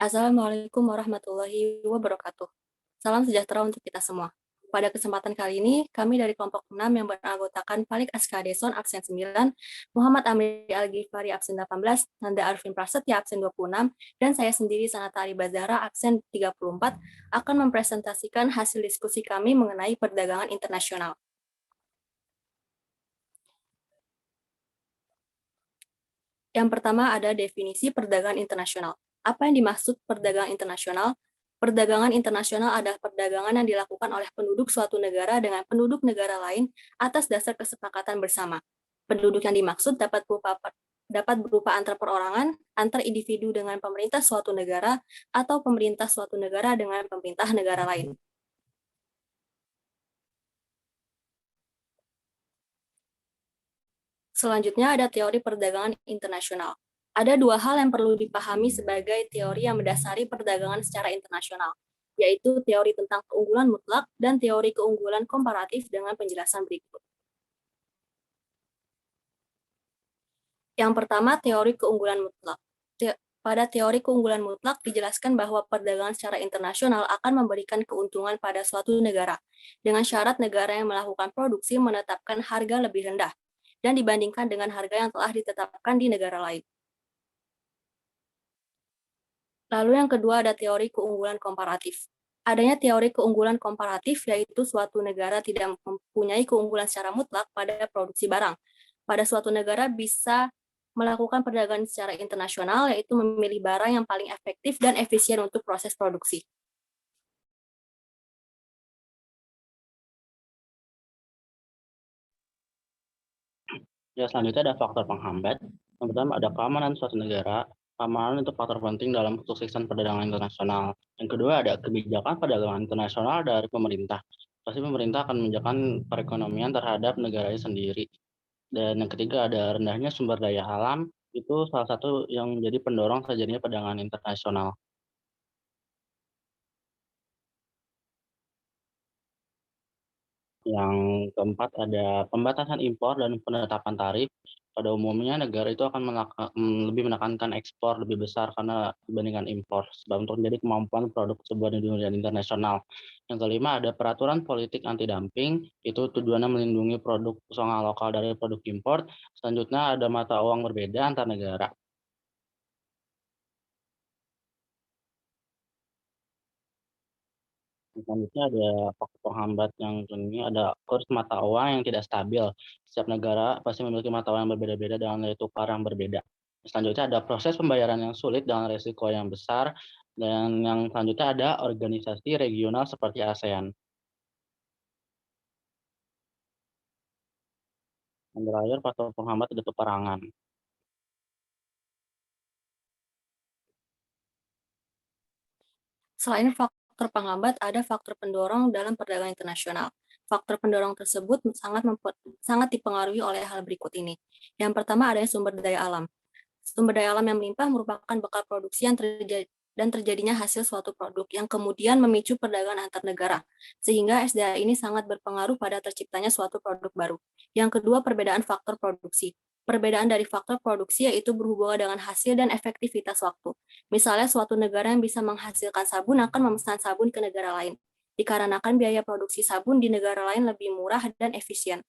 Assalamualaikum warahmatullahi wabarakatuh. Salam sejahtera untuk kita semua. Pada kesempatan kali ini, kami dari kelompok 6 yang beranggotakan Falik Askadeson absen 9, Muhammad Amri Al-Ghifari absen 18, Nanda Arifin Prasetya absen 26, dan saya sendiri Sanatari Bazara absen 34 akan mempresentasikan hasil diskusi kami mengenai perdagangan internasional. Yang pertama ada definisi perdagangan internasional. Apa yang dimaksud perdagangan internasional? Perdagangan internasional adalah perdagangan yang dilakukan oleh penduduk suatu negara dengan penduduk negara lain atas dasar kesepakatan bersama. Penduduk yang dimaksud dapat berupa antar perorangan, antar individu dengan pemerintah suatu negara, atau pemerintah suatu negara dengan pemerintah negara lain. Selanjutnya ada teori perdagangan internasional. Ada dua hal yang perlu dipahami sebagai teori yang mendasari perdagangan secara internasional, yaitu teori tentang keunggulan mutlak dan teori keunggulan komparatif dengan penjelasan berikut. Yang pertama, teori keunggulan mutlak. Pada teori keunggulan mutlak dijelaskan bahwa perdagangan secara internasional akan memberikan keuntungan pada suatu negara, dengan syarat negara yang melakukan produksi menetapkan harga lebih rendah, dan dibandingkan dengan harga yang telah ditetapkan di negara lain. Lalu yang kedua ada teori keunggulan komparatif. Adanya teori keunggulan komparatif yaitu suatu negara tidak mempunyai keunggulan secara mutlak pada produksi barang. Pada suatu negara bisa melakukan perdagangan secara internasional yaitu memilih barang yang paling efektif dan efisien untuk proses produksi. Ya, selanjutnya ada faktor penghambat. Yang pertama ada keamanan suatu negara. Keamanan itu faktor penting dalam kesuksesan perdagangan internasional. Yang kedua ada kebijakan perdagangan internasional dari pemerintah. Pasti pemerintah akan menjaga perekonomian terhadap negaranya sendiri. Dan yang ketiga ada rendahnya sumber daya alam. Itu salah satu yang menjadi pendorong terjadinya perdagangan internasional. Yang keempat ada pembatasan impor dan penetapan tarif. Pada umumnya negara itu akan lebih menekankan ekspor lebih besar karena dibandingkan impor, sebab untuk menjadi kemampuan produk sebuah di dunia internasional. Yang kelima ada peraturan politik anti dumping, itu tujuannya melindungi produk usaha lokal dari produk impor. Selanjutnya ada mata uang berbeda antar negara. Selanjutnya ada faktor penghambat yang ini ada kurs mata uang yang tidak stabil. Setiap negara pasti memiliki mata uang yang berbeda-beda dengan nilai tukar yang berbeda. Selanjutnya ada proses pembayaran yang sulit dengan risiko yang besar. Dan yang selanjutnya ada organisasi regional seperti ASEAN. Yang terakhir faktor penghambat ada peperangan. Selain faktor penghambat, ada faktor pendorong dalam perdagangan internasional. Faktor pendorong tersebut sangat dipengaruhi oleh hal berikut ini. Yang pertama adanya sumber daya alam. Sumber daya alam yang melimpah merupakan bekal produksi yang terjadinya hasil suatu produk yang kemudian memicu perdagangan antar negara, sehingga SDA ini sangat berpengaruh pada terciptanya suatu produk baru. Yang kedua, perbedaan faktor produksi. Perbedaan dari faktor produksi yaitu berhubungan dengan hasil dan efektivitas waktu. Misalnya, suatu negara yang bisa menghasilkan sabun akan memesan sabun ke negara lain, dikarenakan biaya produksi sabun di negara lain lebih murah dan efisien.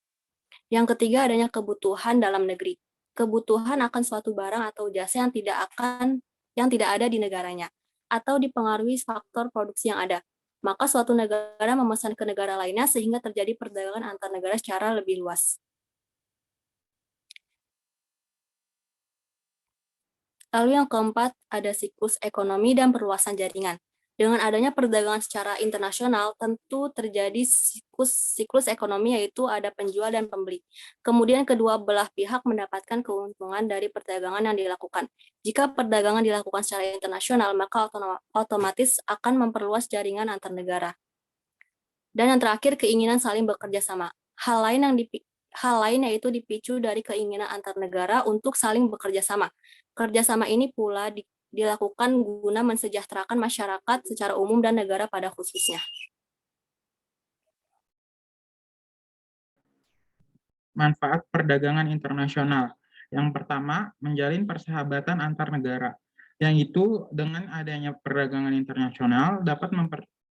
Yang ketiga, adanya kebutuhan dalam negeri. Kebutuhan akan suatu barang atau jasa yang tidak ada di negaranya atau dipengaruhi faktor produksi yang ada. Maka suatu negara memesan ke negara lainnya sehingga terjadi perdagangan antar negara secara lebih luas. Lalu yang keempat, ada siklus ekonomi dan perluasan jaringan. Dengan adanya perdagangan secara internasional, tentu terjadi siklus ekonomi yaitu ada penjual dan pembeli. Kemudian kedua belah pihak mendapatkan keuntungan dari perdagangan yang dilakukan. Jika perdagangan dilakukan secara internasional, maka otomatis akan memperluas jaringan antar negara. Dan yang terakhir, keinginan saling bekerja sama. Hal lain yaitu dipicu dari keinginan antar negara untuk saling bekerja sama. Kerjasama ini pula dilakukan guna mensejahterakan masyarakat secara umum dan negara pada khususnya. Manfaat perdagangan internasional. Yang pertama, menjalin persahabatan antar negara. Yang itu dengan adanya perdagangan internasional dapat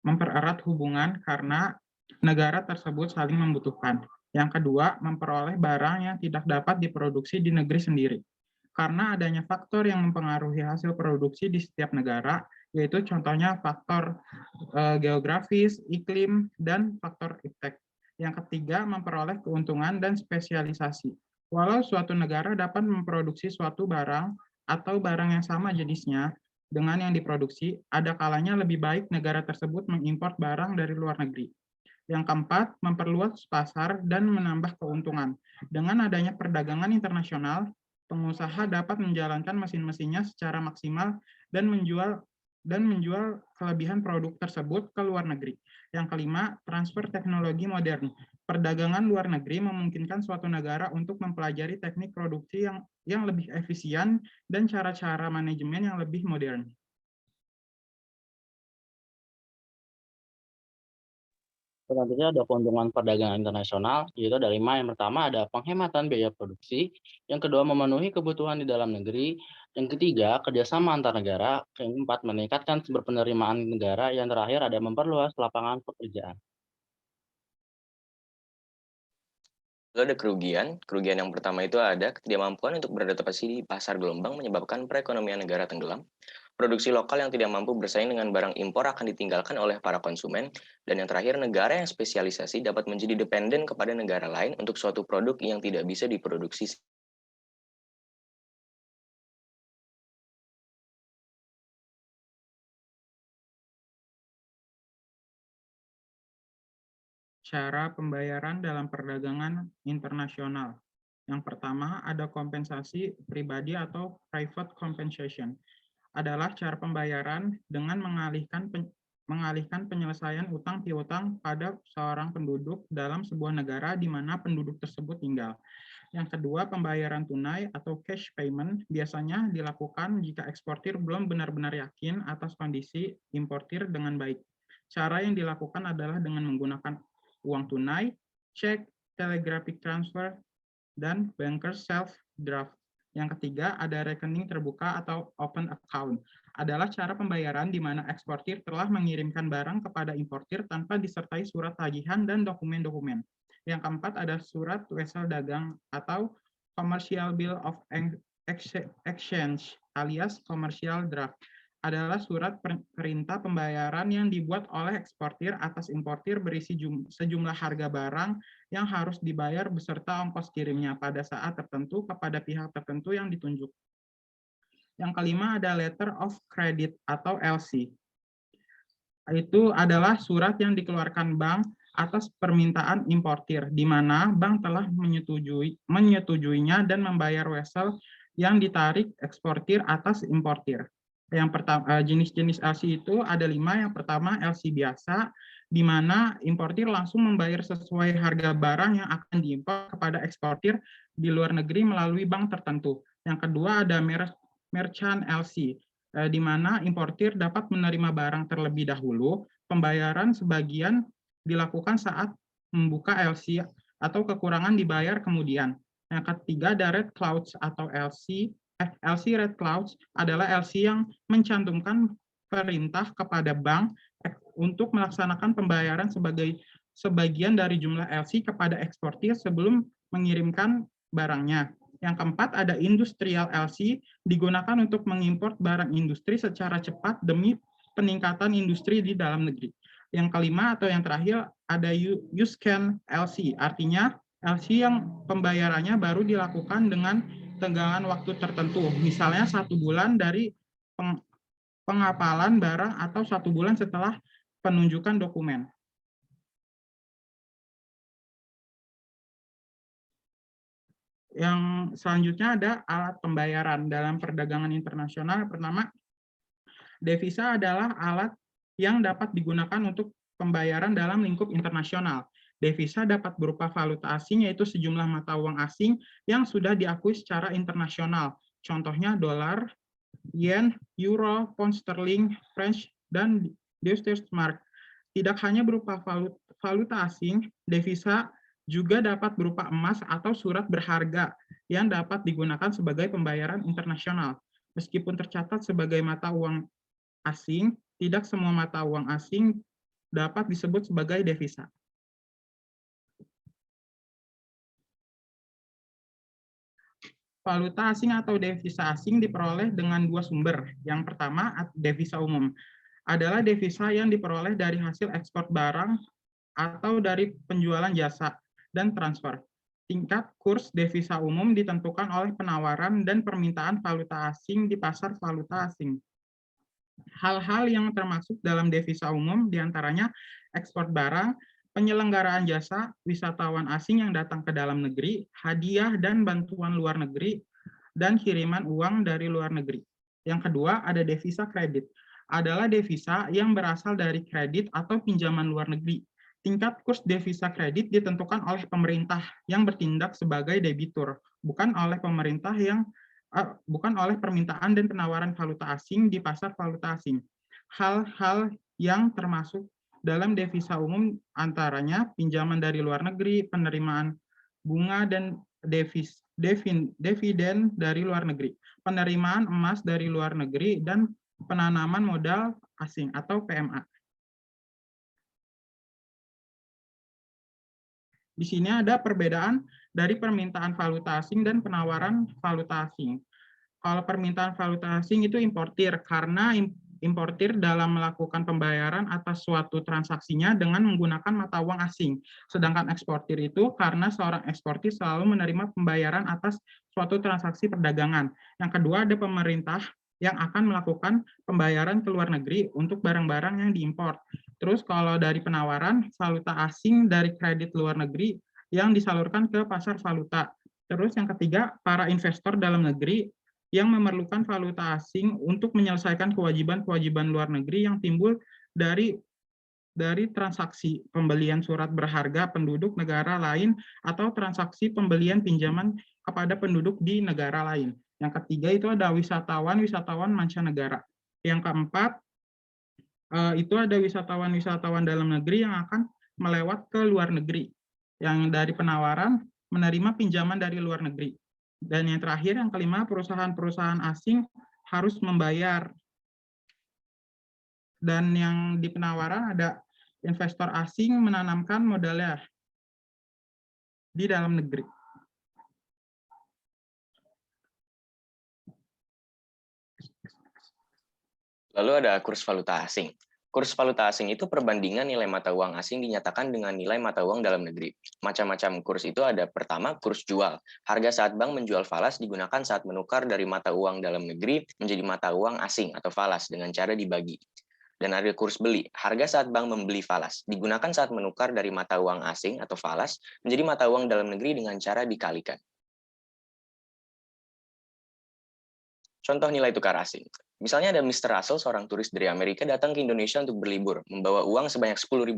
mempererat hubungan karena negara tersebut saling membutuhkan. Yang kedua, memperoleh barang yang tidak dapat diproduksi di negeri sendiri. Karena adanya faktor yang mempengaruhi hasil produksi di setiap negara, yaitu contohnya faktor geografis, iklim, dan faktor iptek. Yang ketiga, memperoleh keuntungan dan spesialisasi. Walau suatu negara dapat memproduksi suatu barang atau barang yang sama jenisnya dengan yang diproduksi, ada kalanya lebih baik negara tersebut mengimpor barang dari luar negeri. Yang keempat, memperluas pasar dan menambah keuntungan. Dengan adanya perdagangan internasional, pengusaha dapat menjalankan mesin-mesinnya secara maksimal dan menjual kelebihan produk tersebut ke luar negeri. Yang kelima, transfer teknologi modern. Perdagangan luar negeri memungkinkan suatu negara untuk mempelajari teknik produksi yang lebih efisien dan cara-cara manajemen yang lebih modern. Selanjutnya ada keuntungan perdagangan internasional, yaitu ada 5. Yang pertama ada penghematan biaya produksi, yang kedua memenuhi kebutuhan di dalam negeri, yang ketiga kerjasama antar negara, yang keempat meningkatkan sumber penerimaan negara, yang terakhir ada memperluas lapangan pekerjaan. Lalu ada kerugian. Kerugian yang pertama itu ada ketidakmampuan untuk beradaptasi di pasar gelombang menyebabkan perekonomian negara tenggelam. Produksi lokal yang tidak mampu bersaing dengan barang impor akan ditinggalkan oleh para konsumen. Dan yang terakhir, negara yang spesialisasi dapat menjadi dependen kepada negara lain untuk suatu produk yang tidak bisa diproduksi. Cara pembayaran dalam perdagangan internasional. Yang pertama, ada kompensasi pribadi atau private compensation. Adalah cara pembayaran dengan mengalihkan penyelesaian utang piutang pada seorang penduduk dalam sebuah negara di mana penduduk tersebut tinggal. Yang kedua, pembayaran tunai atau cash payment biasanya dilakukan jika eksportir belum benar-benar yakin atas kondisi importir dengan baik. Cara yang dilakukan adalah dengan menggunakan uang tunai, cek, telegraphic transfer, dan banker self-draft. Yang ketiga, ada rekening terbuka atau open account. Adalah cara pembayaran di mana eksportir telah mengirimkan barang kepada importir tanpa disertai surat tagihan dan dokumen-dokumen. Yang keempat, ada surat wesel dagang atau commercial bill of exchange alias commercial draft. Adalah surat perintah pembayaran yang dibuat oleh eksportir atas importir berisi sejumlah harga barang yang harus dibayar beserta ongkos kirimnya pada saat tertentu kepada pihak tertentu yang ditunjuk. Yang kelima ada letter of credit atau LC. Itu adalah surat yang dikeluarkan bank atas permintaan importir, di mana bank telah menyetujuinya dan membayar wesel yang ditarik eksportir atas importir. Yang pertama, jenis-jenis LC itu ada 5. Yang pertama LC biasa, di mana importir langsung membayar sesuai harga barang yang akan diimpor kepada eksportir di luar negeri melalui bank tertentu. Yang kedua ada merchant LC, di mana importir dapat menerima barang terlebih dahulu, pembayaran sebagian dilakukan saat membuka LC atau kekurangan dibayar kemudian. Yang ketiga ada red clouds atau LC red clouds adalah LC yang mencantumkan perintah kepada bank untuk melaksanakan pembayaran sebagai sebagian dari jumlah LC kepada eksportir sebelum mengirimkan barangnya. Yang keempat ada industrial LC, digunakan untuk mengimpor barang industri secara cepat demi peningkatan industri di dalam negeri. Yang kelima atau yang terakhir ada USCAN LC, artinya LC yang pembayarannya baru dilakukan dengan tenggangan waktu tertentu, misalnya 1 bulan dari pengapalan barang atau 1 bulan setelah penunjukan dokumen. Yang selanjutnya ada alat pembayaran dalam perdagangan internasional. Pertama, devisa adalah alat yang dapat digunakan untuk pembayaran dalam lingkup internasional. Devisa dapat berupa valuta asing, yaitu sejumlah mata uang asing yang sudah diakui secara internasional. Contohnya dolar, yen, euro, pound sterling, French, dan Deutschmark. Tidak hanya berupa valuta asing, devisa juga dapat berupa emas atau surat berharga yang dapat digunakan sebagai pembayaran internasional. Meskipun tercatat sebagai mata uang asing, tidak semua mata uang asing dapat disebut sebagai devisa. Valuta asing atau devisa asing diperoleh dengan dua sumber. Yang pertama, devisa umum. Adalah devisa yang diperoleh dari hasil ekspor barang atau dari penjualan jasa dan transfer. Tingkat kurs devisa umum ditentukan oleh penawaran dan permintaan valuta asing di pasar valuta asing. Hal-hal yang termasuk dalam devisa umum diantaranya ekspor barang, penyelenggaraan jasa, wisatawan asing yang datang ke dalam negeri, hadiah dan bantuan luar negeri, dan kiriman uang dari luar negeri. Yang kedua, ada devisa kredit. Adalah devisa yang berasal dari kredit atau pinjaman luar negeri. Tingkat kurs devisa kredit ditentukan oleh pemerintah yang bertindak sebagai debitur, bukan oleh pemerintah yang bukan oleh permintaan dan penawaran valuta asing di pasar valuta asing. Hal-hal yang termasuk dalam devisa umum antaranya pinjaman dari luar negeri, penerimaan bunga dan dividen dari luar negeri, penerimaan emas dari luar negeri, dan penanaman modal asing atau PMA. Di sini ada perbedaan dari permintaan valuta asing dan penawaran valuta asing. Kalau permintaan valuta asing itu importir, karena importir dalam melakukan pembayaran atas suatu transaksinya dengan menggunakan mata uang asing. Sedangkan eksportir itu karena seorang eksportir selalu menerima pembayaran atas suatu transaksi perdagangan. Yang kedua ada pemerintah yang akan melakukan pembayaran ke luar negeri untuk barang-barang yang diimpor. Terus kalau dari penawaran, valuta asing dari kredit luar negeri yang disalurkan ke pasar valuta. Terus yang ketiga, para investor dalam negeri yang memerlukan valuta asing untuk menyelesaikan kewajiban-kewajiban luar negeri yang timbul dari transaksi pembelian surat berharga penduduk negara lain atau transaksi pembelian pinjaman kepada penduduk di negara lain. Yang ketiga itu ada wisatawan mancanegara. Yang keempat itu ada wisatawan dalam negeri yang akan melewat ke luar negeri, yang dari penawaran menerima pinjaman dari luar negeri. Dan yang terakhir, yang kelima, perusahaan-perusahaan asing harus membayar. Dan yang di penawaran ada investor asing menanamkan modalnya di dalam negeri. Lalu ada kurs valuta asing. Kurs valuta asing itu perbandingan nilai mata uang asing dinyatakan dengan nilai mata uang dalam negeri. Macam-macam kurs itu ada pertama kurs jual. Harga saat bank menjual falas digunakan saat menukar dari mata uang dalam negeri menjadi mata uang asing atau falas dengan cara dibagi. Dan ada kurs beli. Harga saat bank membeli falas digunakan saat menukar dari mata uang asing atau falas menjadi mata uang dalam negeri dengan cara dikalikan. Contoh nilai tukar asing. Misalnya ada Mr. Russell, seorang turis dari Amerika datang ke Indonesia untuk berlibur, membawa uang sebanyak $10.000.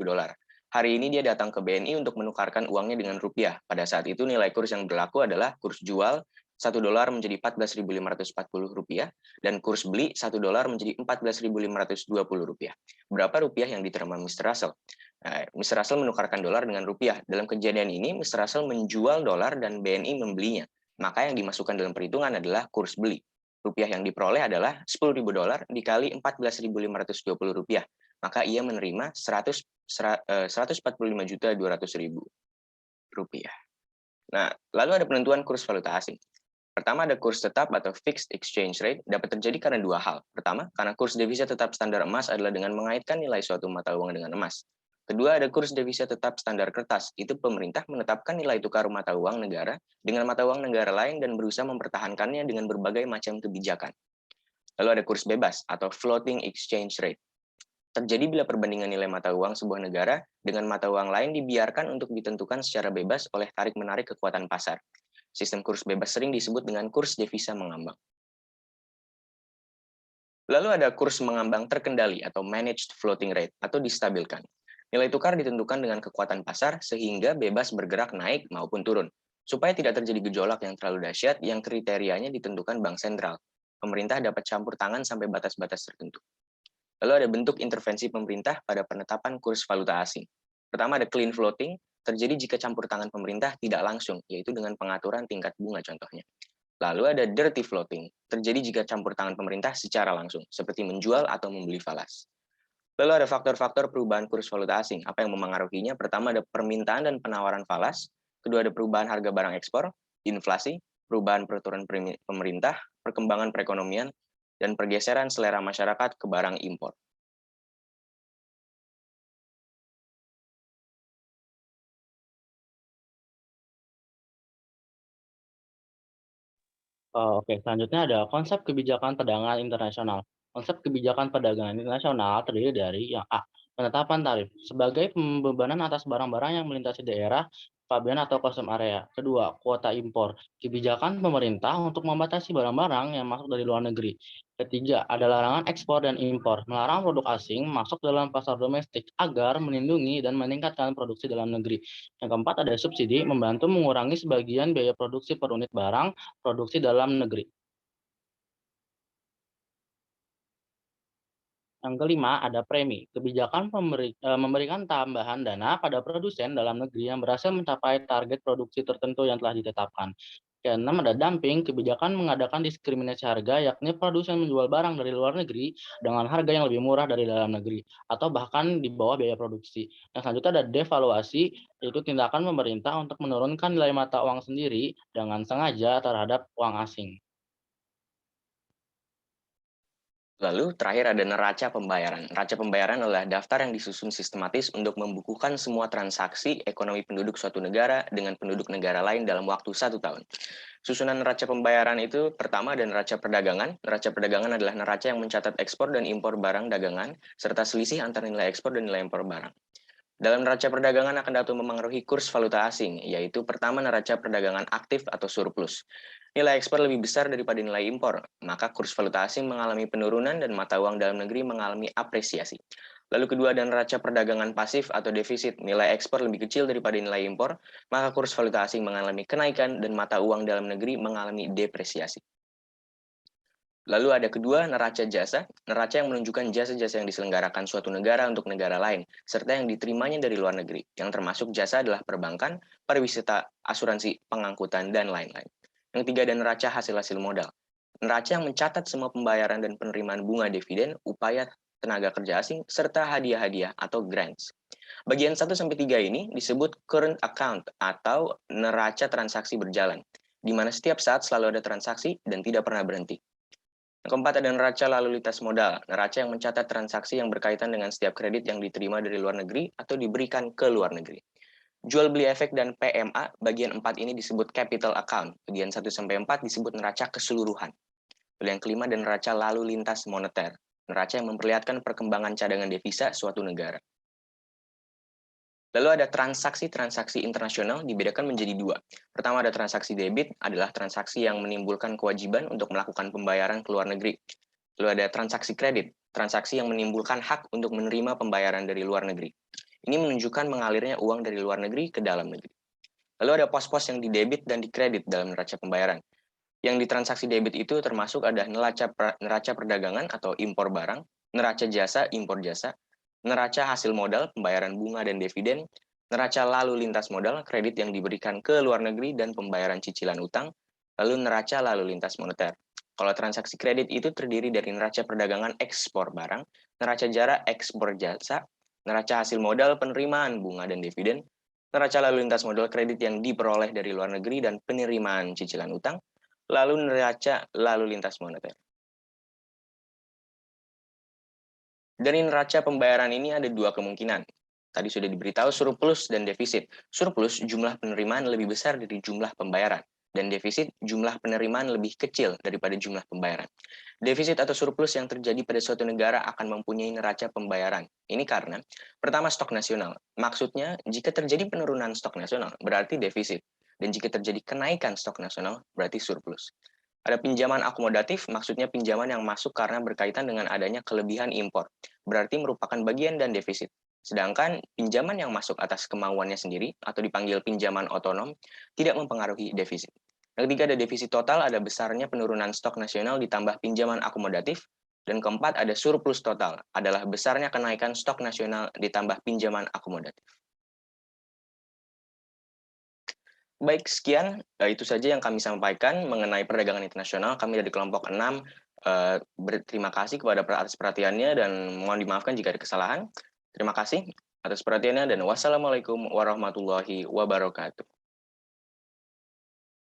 Hari ini dia datang ke BNI untuk menukarkan uangnya dengan rupiah. Pada saat itu nilai kurs yang berlaku adalah kurs jual $1 menjadi Rp14.540 dan kurs beli $1 menjadi Rp14.520. Berapa rupiah yang diterima Mr. Russell? Mr. Russell menukarkan dolar dengan rupiah. Dalam kejadian ini, Mr. Russell menjual dolar dan BNI membelinya. Maka yang dimasukkan dalam perhitungan adalah kurs beli. Rupiah yang diperoleh adalah $10.000 dikali Rp14.520. Maka ia menerima Rp145.200.000. Nah, lalu ada penentuan kurs valuta asing. Pertama ada kurs tetap atau fixed exchange rate dapat terjadi karena dua hal. Pertama, karena kurs devisa tetap standar emas adalah dengan mengaitkan nilai suatu mata uang dengan emas. Kedua, ada kurs devisa tetap standar kertas. Itu pemerintah menetapkan nilai tukar mata uang negara dengan mata uang negara lain dan berusaha mempertahankannya dengan berbagai macam kebijakan. Lalu ada kurs bebas atau floating exchange rate. Terjadi bila perbandingan nilai mata uang sebuah negara dengan mata uang lain dibiarkan untuk ditentukan secara bebas oleh tarik-menarik kekuatan pasar. Sistem kurs bebas sering disebut dengan kurs devisa mengambang. Lalu ada kurs mengambang terkendali atau managed floating rate atau distabilkan. Nilai tukar ditentukan dengan kekuatan pasar sehingga bebas bergerak naik maupun turun. Supaya tidak terjadi gejolak yang terlalu dahsyat yang kriterianya ditentukan bank sentral. Pemerintah dapat campur tangan sampai batas-batas tertentu. Lalu ada bentuk intervensi pemerintah pada penetapan kurs valuta asing. Pertama ada clean floating, terjadi jika campur tangan pemerintah tidak langsung, yaitu dengan pengaturan tingkat bunga contohnya. Lalu ada dirty floating, terjadi jika campur tangan pemerintah secara langsung, seperti menjual atau membeli falas. Lalu ada faktor-faktor perubahan kurs valuta asing. Apa yang memengaruhinya? Pertama ada permintaan dan penawaran falas, kedua ada perubahan harga barang ekspor, inflasi, perubahan peraturan pemerintah, perkembangan perekonomian, dan pergeseran selera masyarakat ke barang impor. Oke, selanjutnya ada konsep kebijakan perdagangan internasional. Konsep kebijakan perdagangan internasional terdiri dari yang A, penetapan tarif sebagai pembebanan atas barang-barang yang melintasi daerah, pabean atau custom area. Kedua, kuota impor, kebijakan pemerintah untuk membatasi barang-barang yang masuk dari luar negeri. Ketiga, ada larangan ekspor dan impor, melarang produk asing masuk dalam pasar domestik agar melindungi dan meningkatkan produksi dalam negeri. Yang keempat, ada subsidi, membantu mengurangi sebagian biaya produksi per unit barang produksi dalam negeri. Yang kelima, ada premi. Kebijakan memberikan tambahan dana pada produsen dalam negeri yang berhasil mencapai target produksi tertentu yang telah ditetapkan. Keenam, ada dumping. Kebijakan mengadakan diskriminasi harga, yakni produsen menjual barang dari luar negeri dengan harga yang lebih murah dari dalam negeri, atau bahkan di bawah biaya produksi. Yang selanjutnya ada devaluasi, yaitu tindakan pemerintah untuk menurunkan nilai mata uang sendiri dengan sengaja terhadap uang asing. Lalu terakhir ada neraca pembayaran. Neraca pembayaran adalah daftar yang disusun sistematis untuk membukukan semua transaksi ekonomi penduduk suatu negara dengan penduduk negara lain dalam waktu 1 tahun. Susunan neraca pembayaran itu pertama ada neraca perdagangan. Neraca perdagangan adalah neraca yang mencatat ekspor dan impor barang dagangan, serta selisih antara nilai ekspor dan nilai impor barang. Dalam neraca perdagangan akan dapat memengaruhi kurs valuta asing, yaitu pertama neraca perdagangan aktif atau surplus. Nilai ekspor lebih besar daripada nilai impor, maka kurs valuta asing mengalami penurunan dan mata uang dalam negeri mengalami apresiasi. Lalu kedua ada neraca perdagangan pasif atau defisit. Nilai ekspor lebih kecil daripada nilai impor, maka kurs valuta asing mengalami kenaikan dan mata uang dalam negeri mengalami depresiasi. Lalu ada kedua, neraca jasa. Neraca yang menunjukkan jasa-jasa yang diselenggarakan suatu negara untuk negara lain, serta yang diterimanya dari luar negeri. Yang termasuk jasa adalah perbankan, pariwisata, asuransi, pengangkutan, dan lain-lain. Yang tiga ada neraca hasil-hasil modal. Neraca yang mencatat semua pembayaran dan penerimaan bunga dividen, upaya tenaga kerja asing, serta hadiah-hadiah atau grants. Bagian 1-3 ini disebut current account atau neraca transaksi berjalan, di mana setiap saat selalu ada transaksi dan tidak pernah berhenti. Yang keempat ada neraca lalu lintas modal, neraca yang mencatat transaksi yang berkaitan dengan setiap kredit yang diterima dari luar negeri atau diberikan ke luar negeri. Jual beli efek dan PMA, bagian 4 ini disebut capital account, bagian 1-4 disebut neraca keseluruhan. Lalu yang kelima ada neraca lalu lintas moneter, neraca yang memperlihatkan perkembangan cadangan devisa suatu negara. Lalu ada transaksi-transaksi internasional dibedakan menjadi dua. Pertama ada transaksi debit, adalah transaksi yang menimbulkan kewajiban untuk melakukan pembayaran ke luar negeri. Lalu ada transaksi kredit, transaksi yang menimbulkan hak untuk menerima pembayaran dari luar negeri. Ini menunjukkan mengalirnya uang dari luar negeri ke dalam negeri. Lalu ada pos-pos yang didebit dan dikredit dalam neraca pembayaran. Yang di transaksi debit itu termasuk ada neraca perdagangan atau impor barang, neraca jasa, impor jasa, neraca hasil modal, pembayaran bunga dan dividen, neraca lalu lintas modal, kredit yang diberikan ke luar negeri dan pembayaran cicilan utang, lalu neraca lalu lintas moneter. Kalau transaksi kredit itu terdiri dari neraca perdagangan ekspor barang, neraca jarak ekspor jasa, neraca hasil modal, penerimaan bunga dan dividen, neraca lalu lintas modal kredit yang diperoleh dari luar negeri dan penerimaan cicilan utang, lalu neraca lalu lintas moneter. Dari neraca pembayaran ini ada dua kemungkinan. Tadi sudah diberitahu surplus dan defisit. Surplus jumlah penerimaan lebih besar dari jumlah pembayaran. Dan defisit jumlah penerimaan lebih kecil daripada jumlah pembayaran. Defisit atau surplus yang terjadi pada suatu negara akan mempunyai neraca pembayaran. Ini karena, pertama stok nasional. Maksudnya, jika terjadi penurunan stok nasional, berarti defisit. Dan jika terjadi kenaikan stok nasional, berarti surplus. Ada pinjaman akomodatif, maksudnya pinjaman yang masuk karena berkaitan dengan adanya kelebihan impor, berarti merupakan bagian dan defisit. Sedangkan pinjaman yang masuk atas kemauannya sendiri, atau dipanggil pinjaman otonom, tidak mempengaruhi defisit. Yang ketiga ada defisit total, ada besarnya penurunan stok nasional ditambah pinjaman akomodatif. Dan keempat ada surplus total, adalah besarnya kenaikan stok nasional ditambah pinjaman akomodatif. Baik, sekian itu saja yang kami sampaikan mengenai perdagangan internasional. Kami dari kelompok 6 berterima kasih kepada atas perhatiannya dan mohon dimaafkan jika ada kesalahan. Terima kasih atas perhatiannya dan wassalamualaikum warahmatullahi wabarakatuh.